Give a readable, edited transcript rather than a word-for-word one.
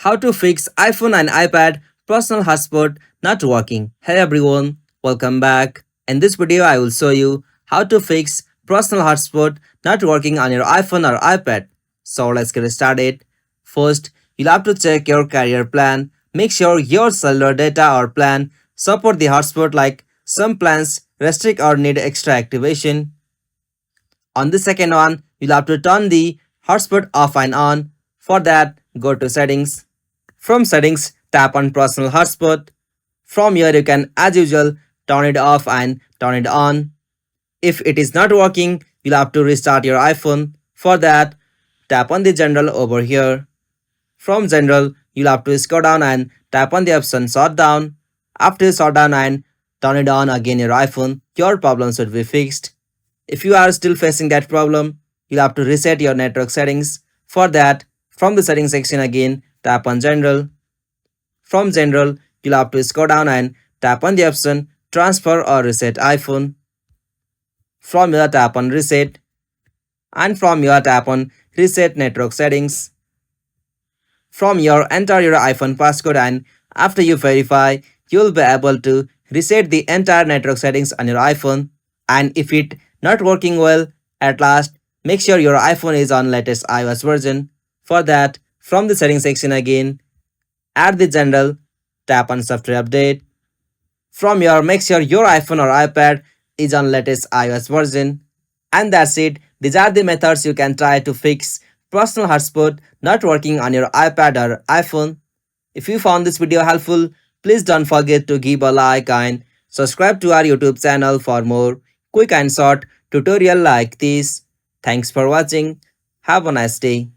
How to fix iPhone and iPad personal hotspot not working. Hey everyone, welcome back. In this video, I will show you how to fix personal hotspot not working on your iPhone or iPad. So let's get started. First, you'll have to check your carrier plan. Make sure your cellular data or plan support the hotspot, like some plans restrict or need extra activation. On the second one, you'll have to turn the hotspot off and on. For that, go to settings. From settings, tap on personal hotspot. From here, you can, as usual, turn it off and turn it on. If it is not working, you'll have to restart your iPhone. For that, tap on the general over here. From general, you'll have to scroll down and tap on the option shutdown. After you shut down and turn it on again your iPhone, your problem should be fixed. If you are still facing that problem, you'll have to reset your network settings. For that, from the settings section again, tap on general. From general, you'll have to scroll down and tap on the option transfer or reset iPhone. From here, tap on reset. And from here, tap on reset network settings. From here, enter your iPhone passcode, and after you verify, you'll be able to reset the entire network settings on your iPhone. And if it not working well, at last, make sure your iPhone is on latest iOS version. For that, from the settings section again, at the general, tap on software update. From here, make sure your iPhone or iPad is on latest iOS version. And that's it. These are the methods you can try to fix personal hotspot not working on your iPad or iPhone. If you found this video helpful, please don't forget to give a like and subscribe to our YouTube channel for more quick and short tutorial like this. Thanks for watching. Have a nice day.